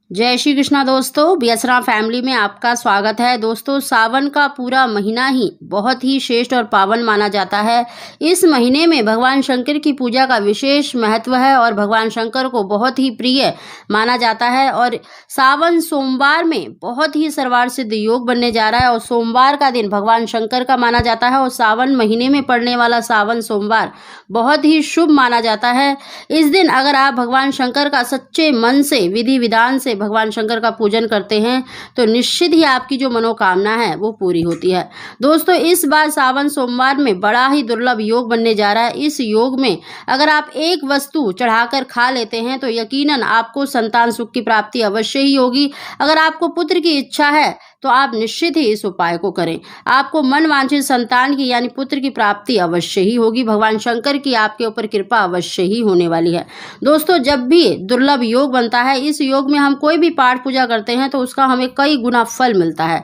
जय श्री कृष्णा दोस्तों, बीएसरा फैमिली में आपका स्वागत है। दोस्तों, सावन का पूरा महीना ही बहुत ही श्रेष्ठ और पावन माना जाता है। इस महीने में भगवान शंकर की पूजा का विशेष महत्व है और भगवान शंकर को बहुत ही प्रिय माना जाता है। और सावन सोमवार में बहुत ही सर्वार्थ सिद्ध योग बनने जा रहा है और सोमवार का दिन भगवान शंकर का माना जाता है और सावन महीने में पड़ने वाला सावन सोमवार बहुत ही शुभ माना जाता है। इस दिन अगर आप भगवान शंकर का सच्चे मन से विधि विधान से भगवान शंकर का पूजन करते हैं तो निश्चित ही आपकी जो मनोकामना है वो पूरी होती है। दोस्तों, इस बार सावन सोमवार में बड़ा ही दुर्लभ योग बनने जा रहा है। इस योग में अगर आप एक वस्तु चढ़ाकर खा लेते हैं तो यकीनन आपको संतान सुख की प्राप्ति अवश्य ही होगी। अगर आपको पुत्र की इच्छा है तो आप निश्चित ही इस उपाय को करें। आपको मन वांछित संतान की यानी पुत्र की प्राप्ति अवश्य ही होगी। भगवान शंकर की आपके ऊपर कृपा अवश्य ही होने वाली है। दोस्तों, जब भी दुर्लभ योग बनता है, इस योग में हम कोई भी पाठ पूजा करते हैं तो उसका हमें कई गुना फल मिलता है।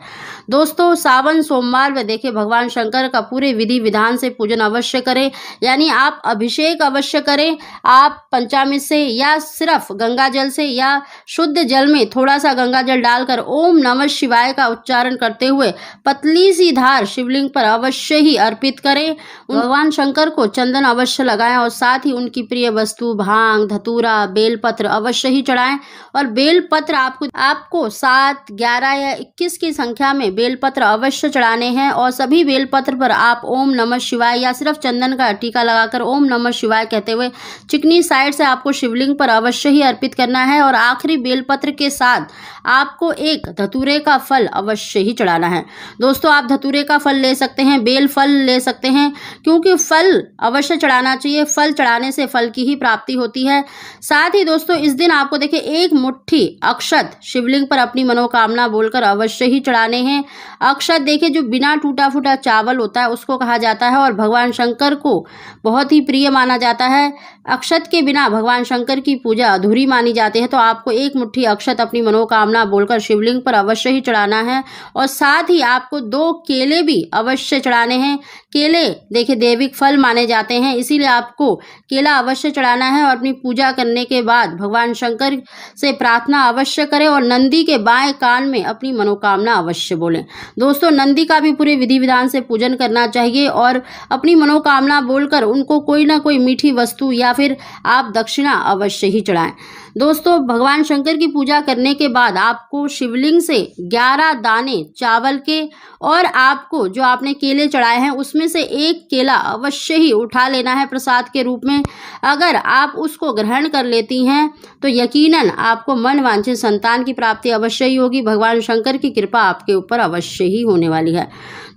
दोस्तों, सावन सोमवार में देखिए भगवान शंकर का पूरे विधि विधान से पूजन अवश्य करें, यानी आप अभिषेक अवश्य करें। आप पंचामृत से या सिर्फ गंगा जल से या शुद्ध जल में थोड़ा सा गंगा जल डालकर ओम नमः शिवाय का उच्चारण करते हुए पतली सी धार शिवलिंग पर अवश्य ही अर्पित करें। भगवान शंकर को चंदन अवश्य लगाएं और साथ ही उनकी प्रिय वस्तु भांग, धतूरा, बेलपत्र अवश्य ही चढ़ाएं। और बेलपत्र आपको 7, 11 या 21 की संख्या में बेलपत्र अवश्य चढ़ाने हैं और सभी बेलपत्र पर आप ओम नमः शिवाय या सिर्फ चंदन का टीका लगाकर ओम नमः शिवाय कहते हुए चिकनी साइड से आपको शिवलिंग पर अवश्य ही अर्पित करना है। और आखिरी बेलपत्र के साथ आपको एक धतूरे का फल अवश्य ही चढ़ाना है। दोस्तों, आप धतूरे का फल ले सकते हैं, बेल फल ले सकते हैं, क्योंकि फल अवश्य चढ़ाना चाहिए। फल चढ़ाने से फल की ही प्राप्ति होती है। साथ ही दोस्तों, इस दिन आपको देखिए एक मुट्ठी अक्षत शिवलिंग पर अपनी मनोकामना बोलकर अवश्य ही चढ़ाने हैं। अक्षत देखिए जो बिना टूटा फूटा चावल होता है उसको कहा जाता है और भगवान शंकर को बहुत ही प्रिय माना जाता है। अक्षत के बिना भगवान शंकर की पूजा अधूरी मानी जाती है। तो आपको एक मुट्ठी अक्षत अपनी मनोकामना बोलकर शिवलिंग पर अवश्य ही चढ़ाना है और साथ ही आपको 2 केले भी अवश्य चढ़ाने हैं। केले देखिए दैविक फल माने जाते हैं, इसीलिए आपको केला अवश्य चढ़ाना है। और अपनी पूजा करने के बाद भगवान शंकर से प्रार्थना अवश्य करें और नंदी के बाएं कान में अपनी मनोकामना अवश्य बोलें। दोस्तों, नंदी का भी पूरे विधि विधान से पूजन करना चाहिए और अपनी मनोकामना बोलकर उनको कोई ना कोई मीठी वस्तु या फिर आप दक्षिणा अवश्य ही चढ़ाएं। दोस्तों, भगवान शंकर की पूजा करने के बाद आपको शिवलिंग से 11 दाने चावल के और आपको जो आपने केले चढ़ाए हैं उसमें से एक केला अवश्य ही उठा लेना है प्रसाद के रूप में। अगर आप उसको ग्रहण कर लेती हैं तो यकीनन आपको मन वांछित संतान की प्राप्ति अवश्य ही होगी। भगवान शंकर की कृपा आपके ऊपर अवश्य ही होने वाली है।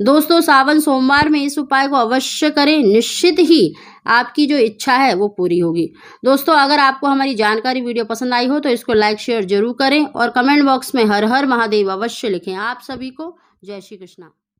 दोस्तों, सावन सोमवार में इस उपाय को अवश्य करें, निश्चित ही आपकी जो इच्छा है वो पूरी होगी। दोस्तों, अगर आपको हमारी जानकारी वीडियो पसंद आई हो तो इसको लाइक शेयर जरूर करें और कमेंट बॉक्स में हर हर महादेव अवश्य लिखें। आप सभी को जय श्री कृष्णा।